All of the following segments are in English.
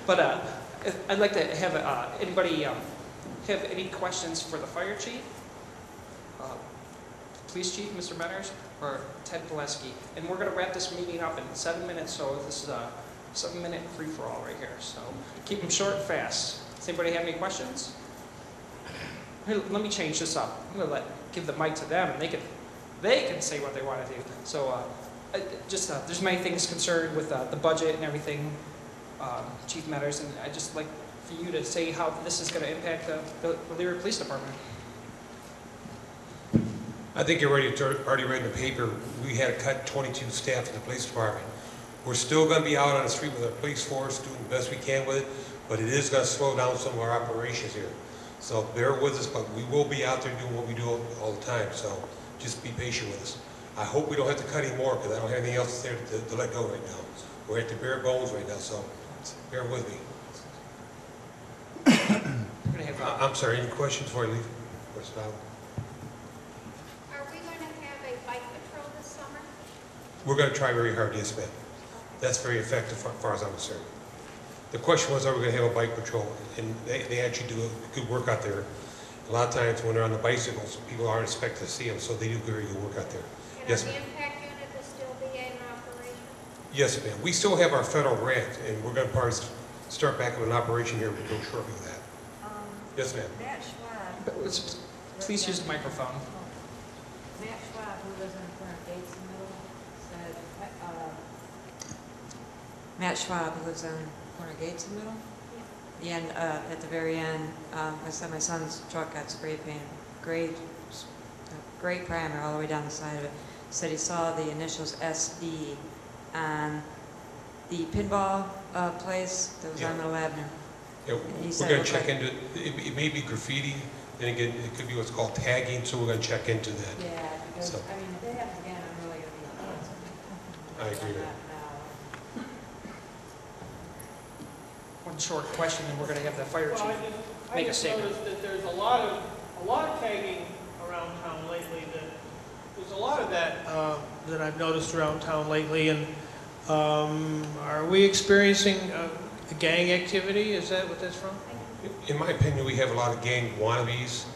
But I'd like to have anybody have any questions for the fire chief, police chief, Mr. Menners, or Ted Pileski. And we're going to wrap this meeting up in 7 minutes, so this is a 7-minute free-for-all right here. So keep them short and fast. Does anybody have any questions? Here, let me change this up. I'm going to give the mic to them, and they can say what they want to do. So there's many things concerned with the budget and everything, Chief Menners, and I'd just like for you to say how this is going to impact the Elyria Police Department. I think you're already read in the paper, we had to cut 22 staff in the police department. We're still going to be out on the street with our police force, doing the best we can with it, but it is going to slow down some of our operations here. So bear with us, but we will be out there doing what we do all the time, so just be patient with us. I hope we don't have to cut any more, because I don't have anything else there to let go right now. We're at the bare bones right now, so bear with me. I'm sorry, any questions before I leave? Are we going to have a bike patrol this summer? We're going to try very hard, yes, ma'am. That's very effective as far as I'm concerned. The question was, are we going to have a bike patrol? And they actually do a good work out there. A lot of times when they're on the bicycles, people aren't expected to see them, so they do very good work out there. And Yes, the ma'am. impact unit will still be in operation? Yes, ma'am. We still have our federal grant, and we're going to start back with an operation here real shortly with that. Yes, ma'am. Matt Schwab. Please use the microphone. Matt Schwab, who lives in the corner of Gates and Middle, said, Matt Schwab, who lives on the corner of Gates and Middle? The end, at the very end, I said my son's truck got spray painted, great primer all the way down the side of it. Said he saw the initials SD on the pinball place that was on Middle Avenue. Yeah, we're going to check into it. It may be graffiti, then again, it could be what's called tagging, so we're going to check into that. Yeah, because, So, I mean, if they have again, I'm really going to be I agree with that. One short question, and we're going to have the fire chief I make a just statement. noticed that there's a lot of tagging around town lately. There's a lot of that that I've noticed around town lately. And are we experiencing gang activity? Is that what that's from? In my opinion, we have a lot of gang wannabes,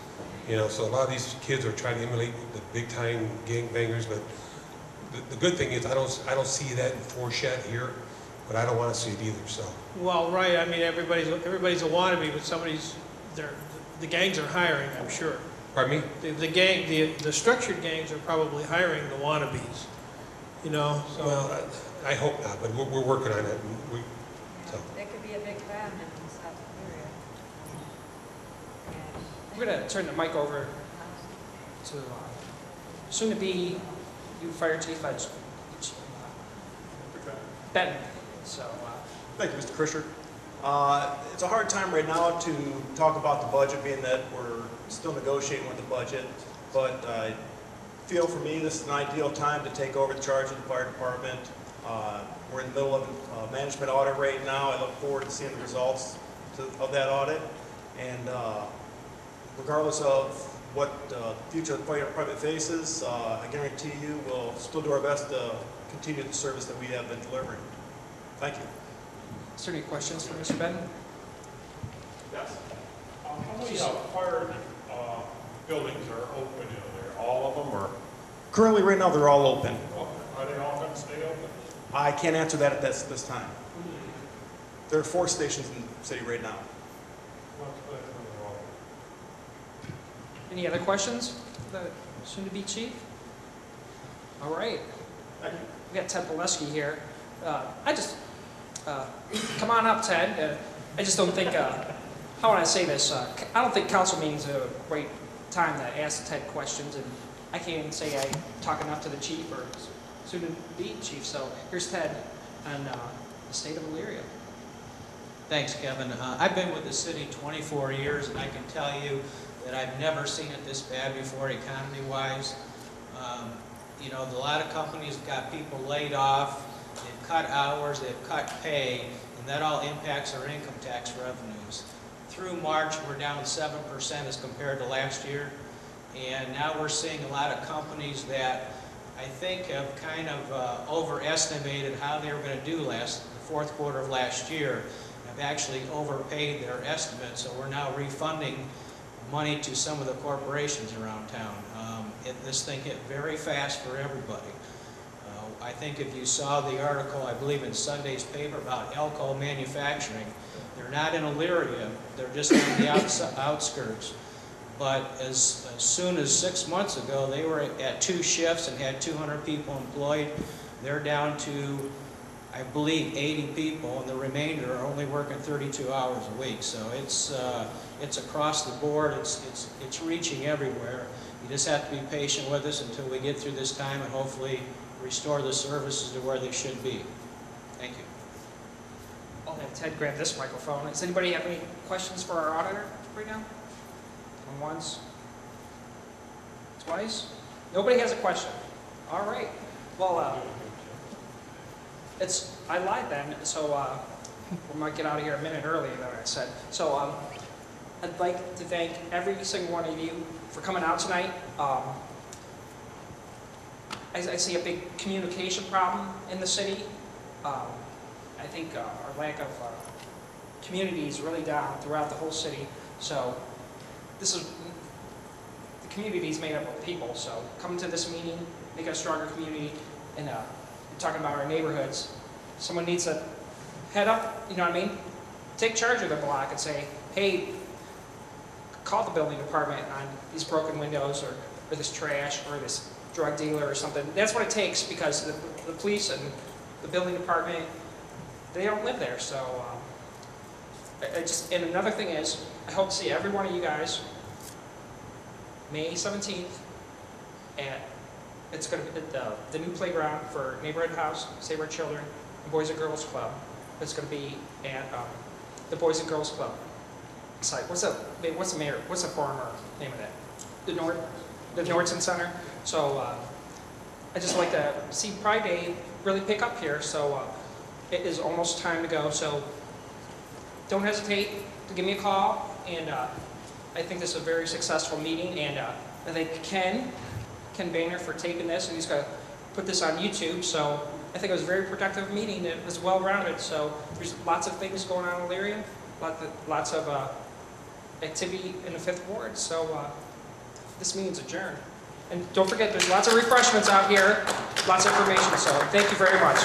so a lot of these kids are trying to emulate the big-time gang bangers, but the good thing is I don't see that in force yet here, but I don't want to see it either, so. Well, right. I mean, everybody's a wannabe, but the gangs are hiring, I'm sure. Pardon me? The structured gangs are probably hiring the wannabes, So. Well, I hope not, but we're working on it. That could be a big problem in South Elyria. We're going to turn the mic over to soon-to-be new fire chief, Ben. So, Thank you, Mr. Krischer. It's a hard time right now to talk about the budget, being that we're still negotiating with the budget. But I feel for me this is an ideal time to take over the charge of the fire department. We're in the middle of a management audit right now. I look forward to seeing the results of that audit. And regardless of what the future of the fire department faces, I guarantee you we'll still do our best to continue the service that we have been delivering. Thank you. is there any questions for Mr. Ben? Yes. How many fire buildings are open in there? All of them, or? Currently, right now, they're all open. Are they all going to stay open? I can't answer that at this time. There are 4 stations in the city right now. Any other questions? The soon-to-be chief? All right. We got Ted Pileski here. Come on up, Ted. I just don't think, how would I say this? I don't think council meetings are a great time to ask Ted questions, and I can't even say I talk enough to the chief or soon-to-be chief. So here's Ted on the state of Elyria. Thanks, Kevin. I've been with the city 24 years, and I can tell you that I've never seen it this bad before, economy-wise. A lot of companies have got people laid off, they've cut hours, they've cut pay, and that all impacts our income tax revenues. Through March, we're down 7% as compared to last year, and now we're seeing a lot of companies that I think have kind of overestimated how they were going to do the fourth quarter of last year. have actually overpaid their estimate, so we're now refunding money to some of the corporations around town. This thing hit very fast for everybody. I think if you saw the article, I believe in Sunday's paper about Elko Manufacturing, they're not in Elyria, they're just on the outskirts. But as soon as 6 months ago, they were at 2 shifts and had 200 people employed. They're down to, I believe, 80 people, and the remainder are only working 32 hours a week. So it's across the board. It's reaching everywhere. You just have to be patient with us until we get through this time and hopefully restore the services to where they should be. Thank you. I'll have Ted grab this microphone. Does anybody have any questions for our auditor right now? Going once? Twice? Nobody has a question. All right. Well, I lied then, so we might get out of here a minute earlier than I said. So I'd like to thank every single one of you for coming out tonight. I see a big communication problem in the city. I think our lack of community is really down throughout the whole city. So the community is made up of people. So come to this meeting, make it a stronger community, and we're talking about our neighborhoods. Someone needs to head up, you know what I mean? Take charge of the block and say, hey, call the building department on these broken windows or this trash or this drug dealer or something. That's what it takes, because the police and the building department, they don't live there. So and another thing is, I hope to see every one of you guys May 17th it's going to be at the new playground for Neighborhood House, Save Our Children, and Boys and Girls Club. It's going to be at the Boys and Girls Club site. What's the former name of that? The Nordson Center. So I just like to see Pride Day really pick up here. So it is almost time to go. So don't hesitate to give me a call. And I think this is a very successful meeting. And I thank Ken Boehner for taping this, and he's going to put this on YouTube. So I think it was a very productive meeting. It was well-rounded. So there's lots of things going on in Elyria, lots of activity in the 5th Ward. So this meeting's adjourned. And don't forget, there's lots of refreshments out here, lots of information. So thank you very much.